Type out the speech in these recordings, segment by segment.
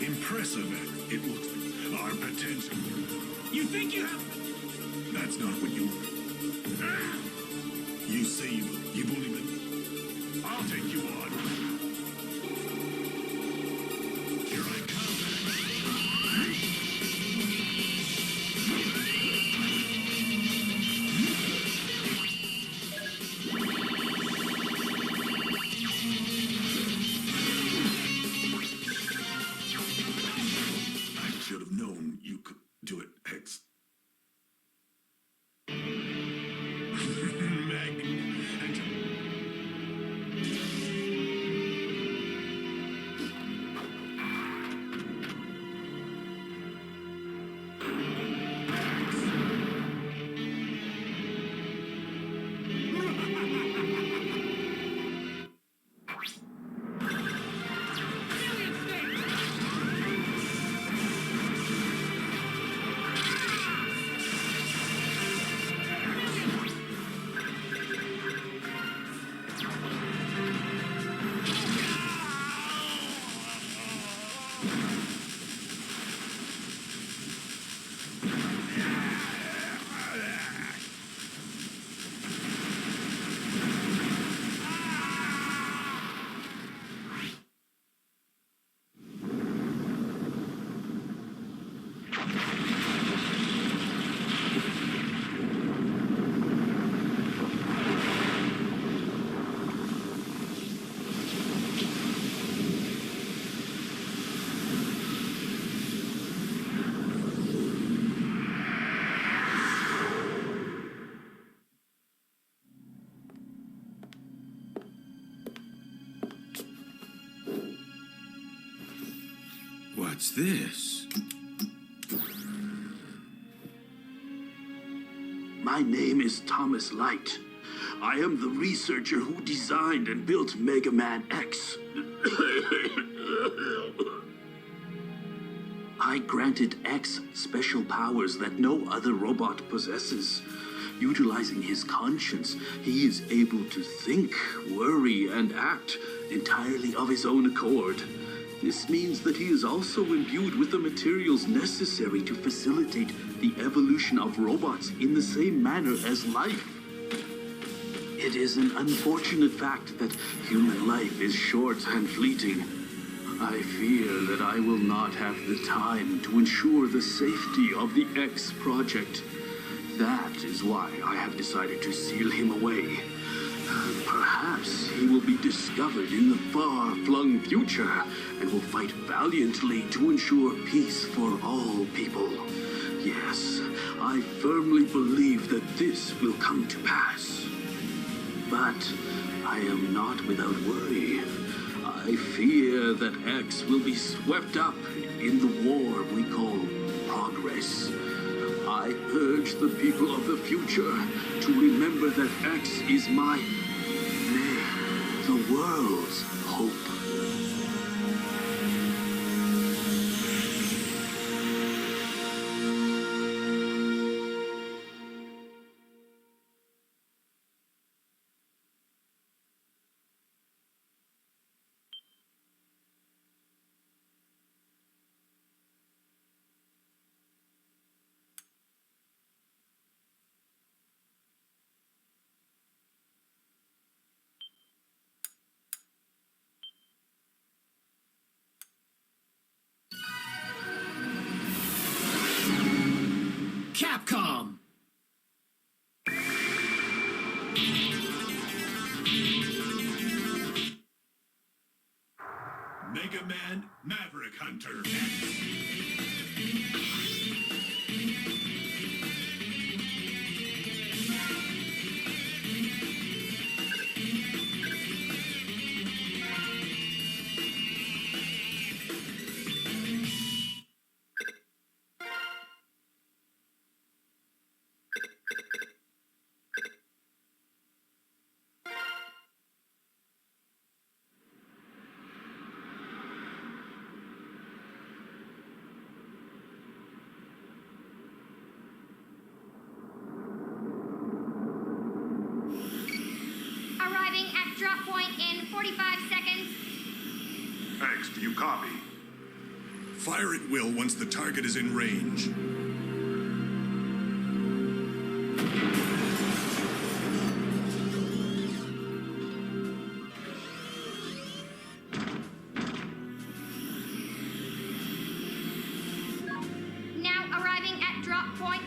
Impressive, it looks like. Our potential. You think you have... That's not what you... You say you've only been... I'll take you on. Here I come. I should have known you could do it, X. What's this? My name is Thomas Light. I am the researcher who designed and built Mega Man X. I granted X special powers that no other robot possesses. Utilizing his conscience, he is able to think, worry, and act entirely of his own accord. This means that he is also imbued with the materials necessary to facilitate the evolution of robots in the same manner as life. It is an unfortunate fact that human life is short and fleeting. I fear that I will not have the time to ensure the safety of the X project. That is why I have decided to seal him away. Perhaps he will be discovered in the far-flung future and will fight valiantly to ensure peace for all people. Yes, I firmly believe that this will come to pass. But I am not without worry. I fear that X will be swept up in the war we call progress. I urge the people of the future to remember that X is my, nay, the world's hope. Capcom! Mega Man Maverick Hunter. Arriving at drop point in 45 seconds. X, do you copy? Fire at will once the target is in range. Now arriving at drop point.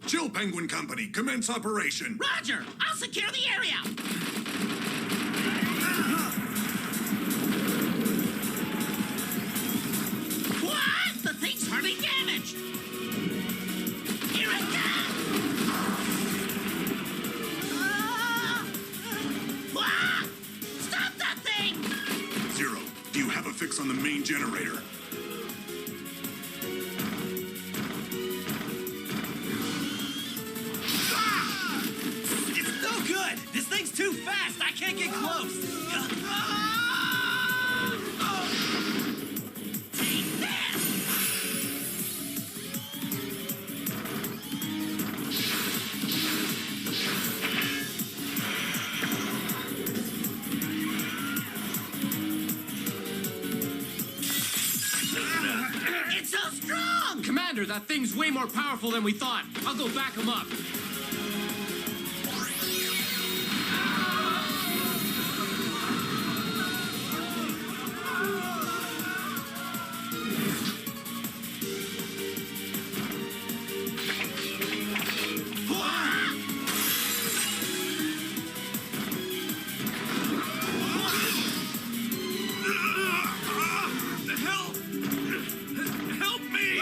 Chill Penguin Company, commence operation. Roger! I'll secure the area! What? The thing's hardly damaged! Here it comes! Ah! Stop that thing! Zero, do you have a fix on the main generator? It's no good! This thing's too fast! I can't get close! Take this! It's so strong! Commander, that thing's way more powerful than we thought. I'll go back him up. Help me!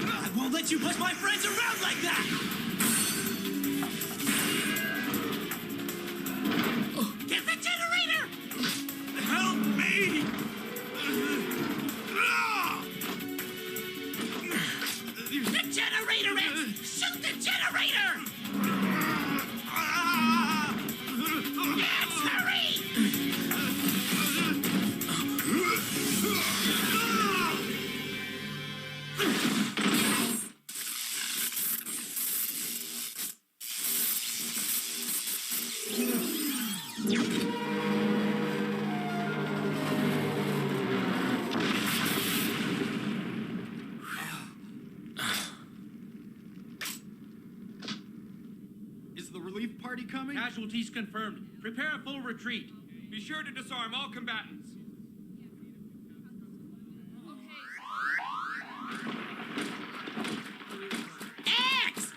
I won't let you push my friends around like that! Get the generator! Help me! The generator is! Shoot the generator! Yes, hurry! Is the relief party coming? Casualties confirmed. Prepare a full retreat. Be sure to disarm all combatants. X!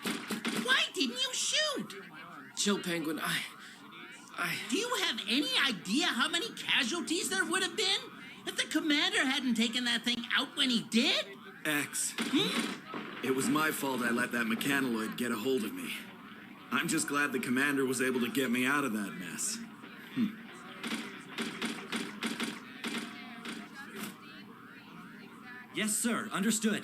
Why didn't you shoot? Chill, Penguin. Do you have any idea how many casualties there would have been if the commander hadn't taken that thing out when he did? X. It was my fault I let that mechanoid get a hold of me. I'm just glad the commander was able to get me out of that mess. Yes, sir. Understood.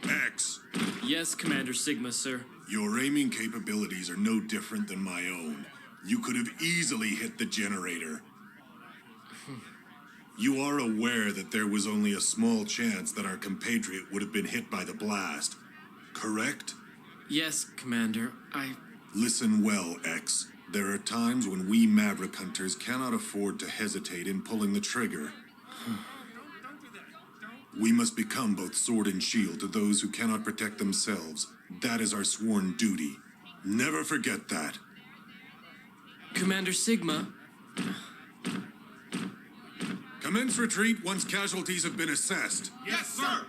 X, Yes, Commander Sigma, sir. your aiming capabilities are no different than my own. You could have easily hit the generator. You are aware that there was only a small chance that our compatriot would have been hit by the blast, correct? Yes, Commander. Listen well, X. There are times when we Maverick Hunters cannot afford to hesitate in pulling the trigger. We must become both sword and shield to those who cannot protect themselves. That is our sworn duty. Never forget that. Commander Sigma. Commence retreat once casualties have been assessed. Yes, sir!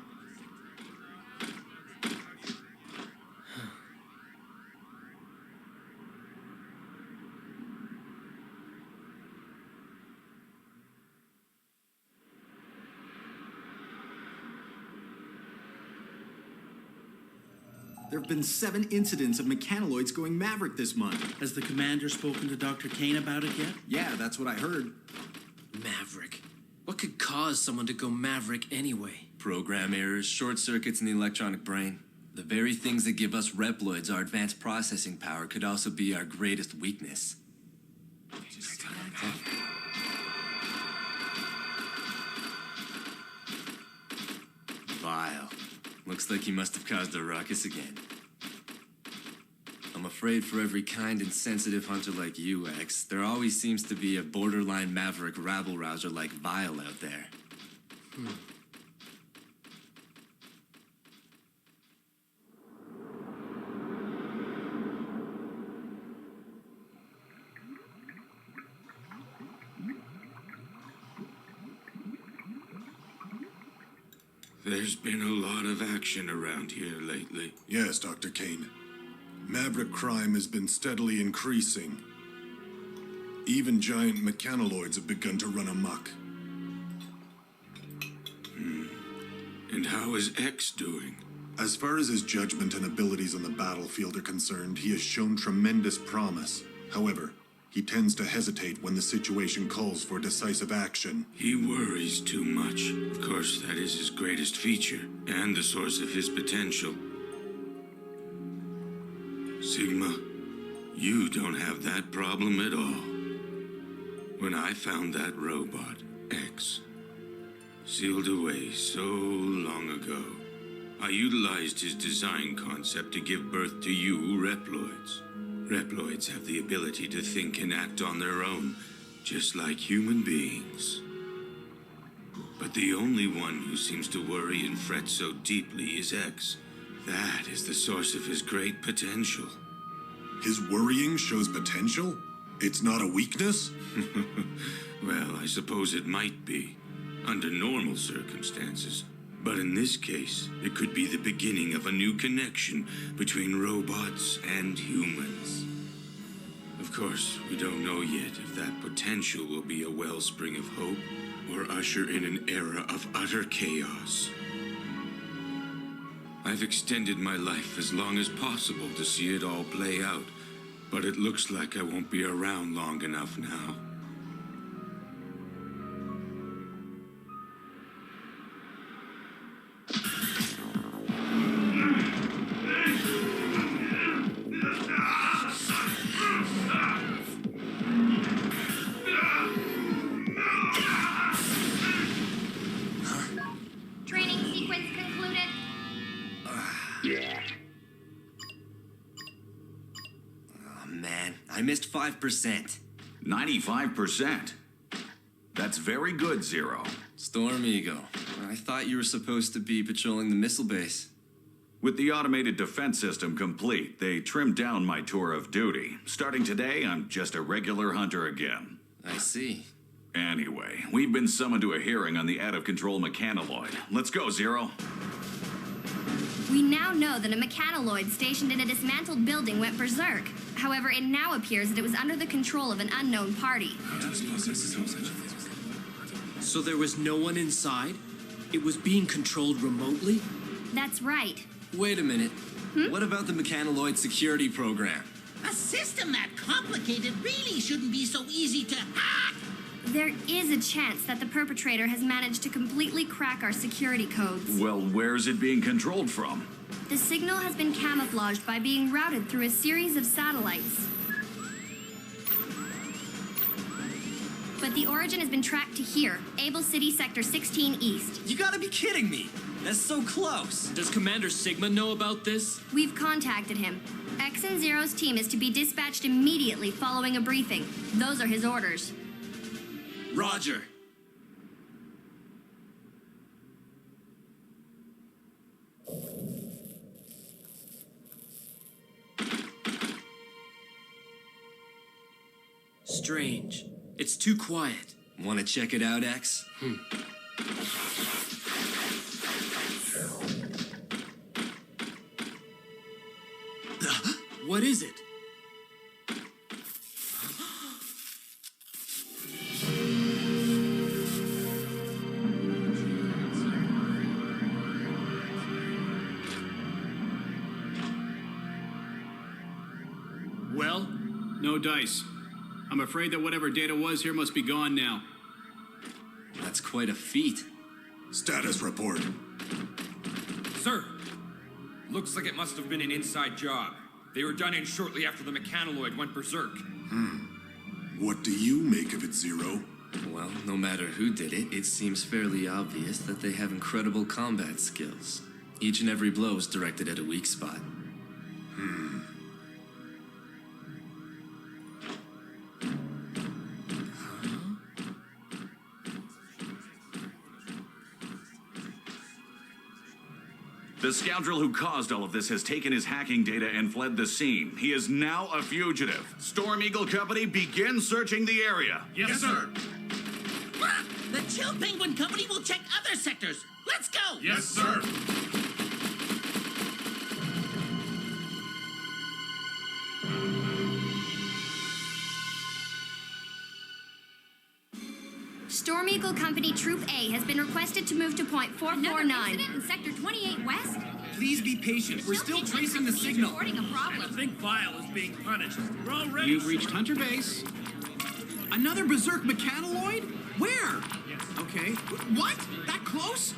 There have been 7 incidents of mechanoids going Maverick this month. Has the commander spoken to Dr. Kane about it yet? Yeah, that's what I heard. Maverick. What could cause someone to go Maverick anyway? Program errors, short circuits in the electronic brain. The very things that give us Reploids our advanced processing power could also be our greatest weakness. Vile. Looks like he must have caused a ruckus again. I'm afraid for every kind and sensitive hunter like you, X, there always seems to be a borderline Maverick rabble-rouser like Vile out there. There's been a lot of action around here lately. Yes, Dr. Kane. Maverick crime has been steadily increasing. Even giant mechanoids have begun to run amok. And how is X doing? As far as his judgment and abilities on the battlefield are concerned, he has shown tremendous promise. However, he tends to hesitate when the situation calls for decisive action. He worries too much. Of course, that is his greatest feature, and the source of his potential. Sigma, you don't have that problem at all. When I found that robot, X, sealed away so long ago, I utilized his design concept to give birth to you Reploids. Reploids have the ability to think and act on their own, just like human beings. But the only one who seems to worry and fret so deeply is X. That is the source of his great potential. His worrying shows potential? It's not a weakness? Well, I suppose it might be, under normal circumstances. But in this case, it could be the beginning of a new connection between robots and humans. Of course, we don't know yet if that potential will be a wellspring of hope or usher in an era of utter chaos. I've extended my life as long as possible to see it all play out, but it looks like I won't be around long enough now. Training sequence concluded. Oh man, I missed 5%. 95%. That's very good, Zero. Storm Ego. I thought you were supposed to be patrolling the missile base. With the automated defense system complete, they trimmed down my tour of duty. Starting today, I'm just a regular hunter again. I see. Anyway, we've been summoned to a hearing on the out-of-control mechanoid. Let's go, Zero. We now know that a mechanoid stationed in a dismantled building went berserk. However, it now appears that it was under the control of an unknown party. So there was no one inside? It was being controlled remotely? That's right. Wait a minute. What about the mechanoid security program? A system that complicated really shouldn't be so easy to hack. There is a chance that the perpetrator has managed to completely crack our security codes. Well, where's it being controlled from? The signal has been camouflaged by being routed through a series of satellites. But The origin has been tracked to here, Able City Sector 16 East. You gotta be kidding me! That's so close! Does Commander Sigma know about this? We've contacted him. X and Zero's team is to be dispatched immediately following a briefing. Those are his orders. Roger. Strange. It's too quiet. Wanna check it out, X? What is it? Well? No dice. I'm afraid that whatever data was here must be gone now. That's quite a feat. Status report. Sir, looks like it must have been an inside job. They were done in shortly after the mechanoid went berserk. What do you make of it, Zero? Well, no matter who did it, it seems fairly obvious that they have incredible combat skills. Each and every blow is directed at a weak spot. The scoundrel who caused all of this has taken his hacking data and fled the scene. He is now a fugitive. Storm Eagle Company, begin searching the area. Yes, sir. The Chill Penguin Company will check other sectors. Let's go! Yes, sir. Storm Eagle Company Troop A has been requested to move to point 449. Another incident in Sector 28 West? Please be patient. We're still tracing the signal. Reporting a problem. think Vile is being punished. We're all ready. You've reached Hunter Base. Another berserk mechanoid? Where? Yes. Okay. What? That close?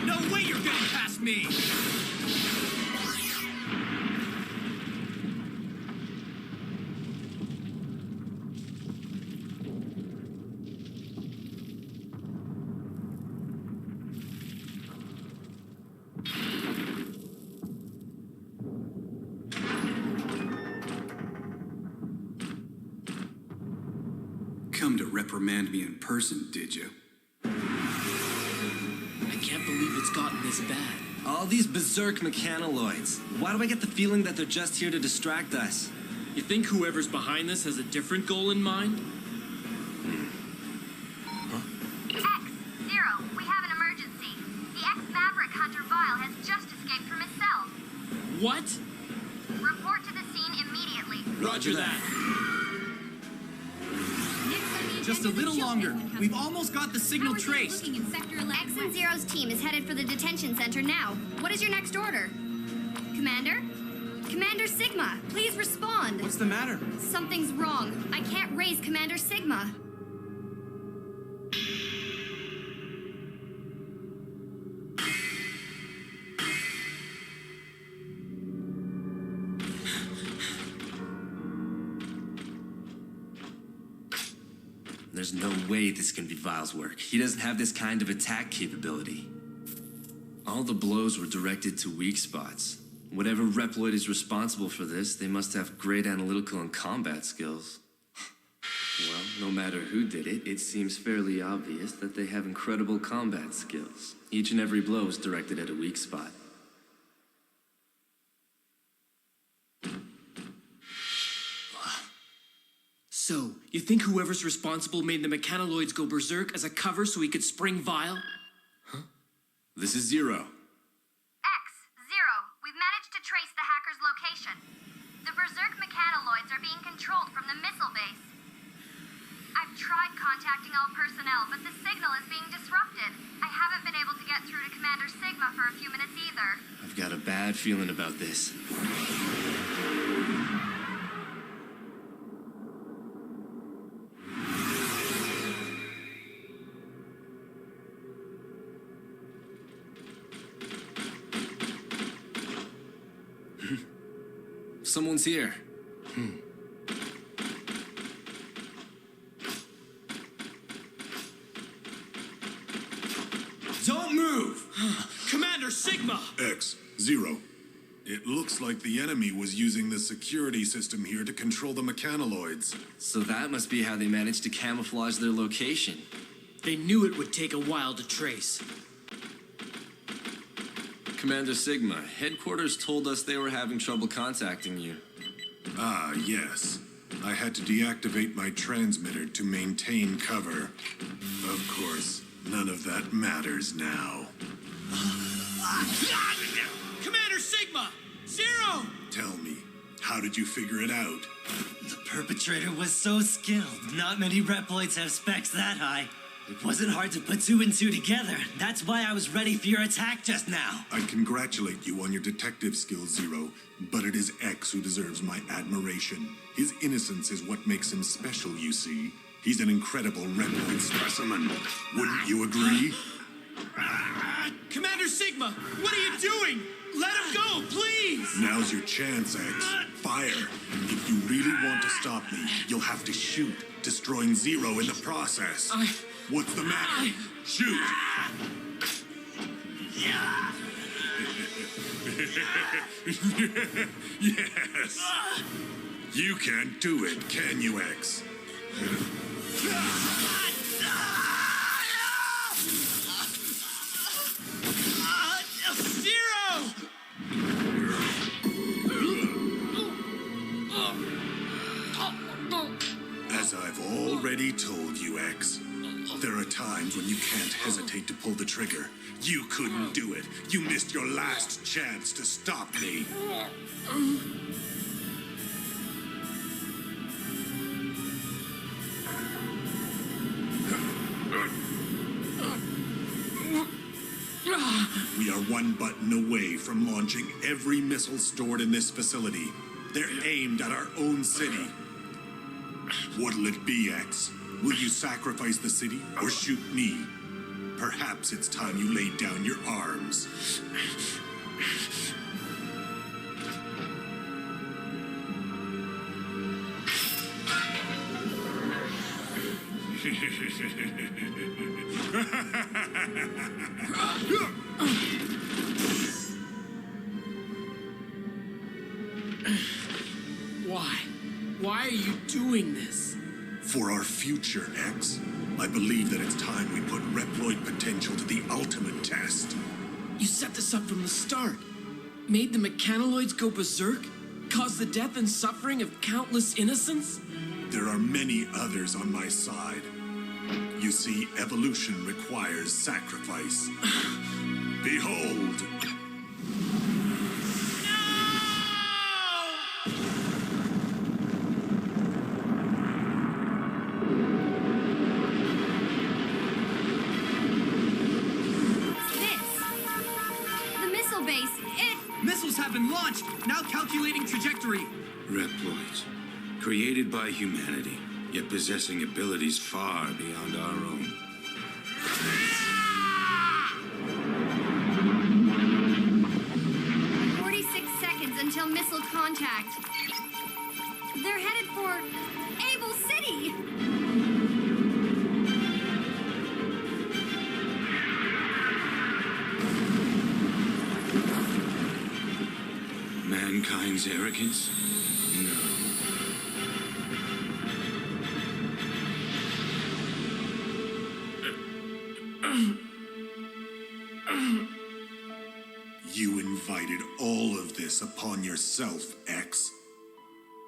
No way you're getting past me! Come to reprimand me in person, did you? I can't believe it's gotten this bad. All these berserk mechanoids. Why do I get the feeling that they're just here to distract us? You think whoever's behind this has a different goal in mind? X, Zero, we have an emergency. The ex-Maverick Hunter Vile has just escaped from his cell. What? Report to the scene immediately. Roger that. Just a little longer. We've almost got the signal traced. X and Zero's team is headed for the detention center now. What is your next order? Commander? Commander Sigma, please respond. What's the matter? Something's wrong. I can't raise Commander Sigma. There's no way this can be Vile's work. He doesn't have this kind of attack capability. All the blows were directed to weak spots. Whatever Reploid is responsible for this, they must have great analytical and combat skills. Well, no matter who did it, it seems fairly obvious that they have incredible combat skills. Each and every blow is directed at a weak spot. So, you think whoever's responsible made the mechanoids go berserk as a cover so he could spring Vile? This is Zero. X, Zero, we've managed to trace the hacker's location. The berserk mechanoids are being controlled from the missile base. I've tried contacting all personnel, but the signal is being disrupted. I haven't been able to get through to Commander Sigma for a few minutes either. I've got a bad feeling about this. Someone's here. Don't move! Commander Sigma! X, Zero. It looks like the enemy was using the security system here to control the mechanoloids. So that must be how they managed to camouflage their location. They knew it would take a while to trace. Commander Sigma, headquarters told us they were having trouble contacting you. Ah, yes. I had to deactivate my transmitter to maintain cover. Of course, none of that matters now. Commander Sigma! Zero! Tell me, how did you figure it out? The perpetrator was so skilled. Not many Reploids have specs that high. It wasn't hard to put two and two together. That's why I was ready for your attack just now. I congratulate you on your detective skills, Zero, but it is X who deserves my admiration. His innocence is what makes him special, you see. He's an incredible Reploid specimen. Wouldn't you agree? Commander Sigma, what are you doing? Let him go, please! Now's your chance, X. Fire. If you really want to stop me, you'll have to shoot, destroying Zero in the process. What's the matter? Shoot! Yes! You can't do it, can you, X? Zero! As I've already told you, X, there are times when you can't hesitate to pull the trigger. You couldn't do it. You missed your last chance to stop me. We are one button away from launching every missile stored in this facility. They're aimed at our own city. What'll it be, X? Will you sacrifice the city or shoot me? Perhaps it's time you laid down your arms. Why? Why are you doing this? For our future, X. I believe that it's time we put Reploid potential to the ultimate test. You set this up from the start. Made the mechanoloids go berserk? Caused the death and suffering of countless innocents? There are many others on my side. You see, evolution requires sacrifice. Behold! Missiles have been launched! Now calculating trajectory! Reploids, created by humanity, yet possessing abilities far beyond our own. 46 seconds until missile contact. They're headed for Able City! Mankind's arrogance? No. You invited all of this upon yourself, X.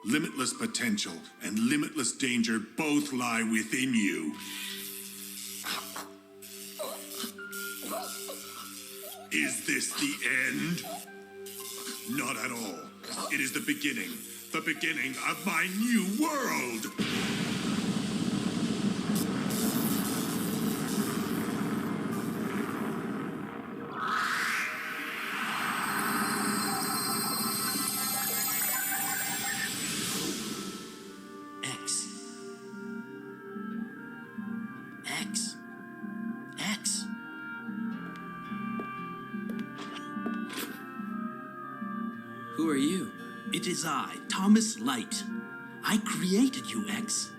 Limitless potential and limitless danger both lie within you. Is this the end? Not at all. It is the beginning of my new world! X. Who are you? It is I, Thomas Light. I created you, X.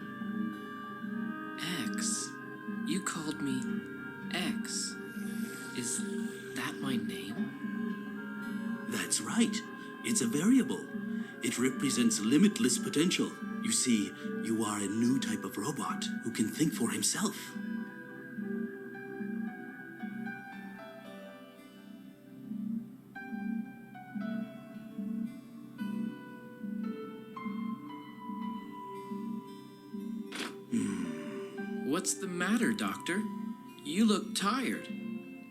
X? You called me X. Is that my name? That's right. It's a variable. It represents limitless potential. You see, you are a new type of robot who can think for himself. What's the matter, Doctor? You look tired.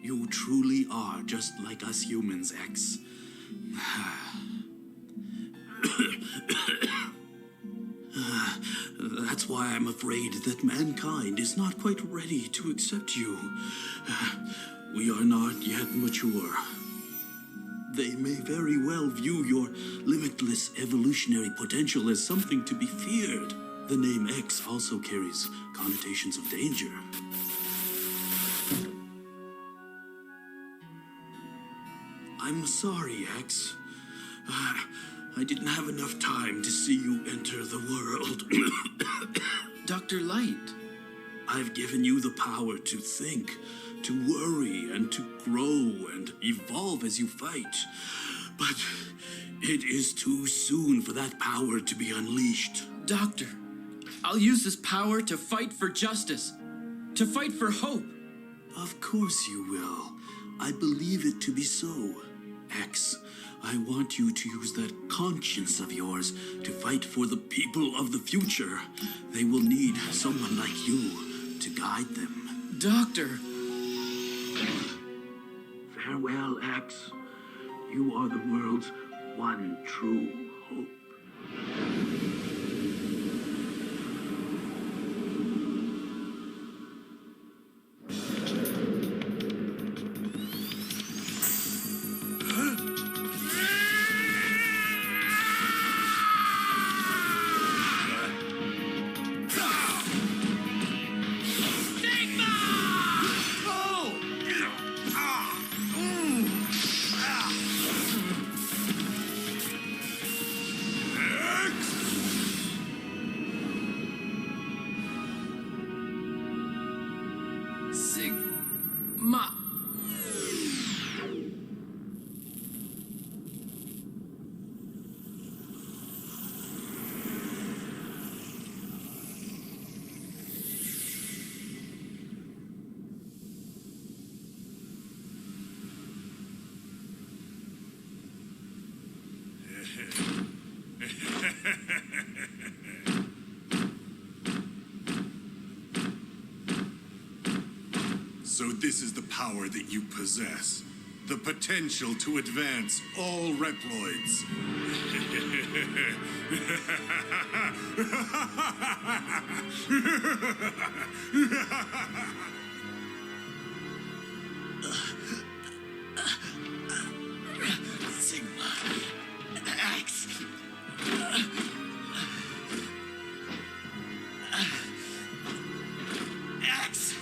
You truly are just like us humans, X. That's why I'm afraid that mankind is not quite ready to accept you. We are not yet mature. They may very well view your limitless evolutionary potential as something to be feared. The name X also carries connotations of danger. I'm sorry, X. I didn't have enough time to see you enter the world. Dr. Light. I've given you the power to think, to worry, and to grow and evolve as you fight. But it is too soon for that power to be unleashed. Doctor, I'll use this power to fight for justice, to fight for hope. Of course you will. I believe it to be so. X, I want you to use that conscience of yours to fight for the people of the future. They will need someone like you to guide them. Doctor! Farewell, X. You are the world's one true hope. So this is the power that you possess. The potential to advance all Reploids. Sigma. X. X.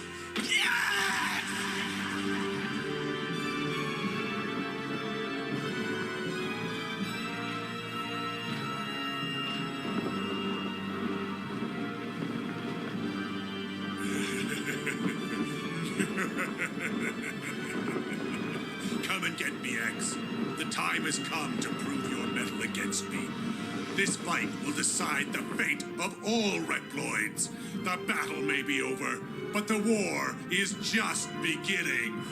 Come and get me, X. The time has come to prove your mettle against me. This fight will decide the fate of all Reploids. The battle may be over, but the war is just beginning.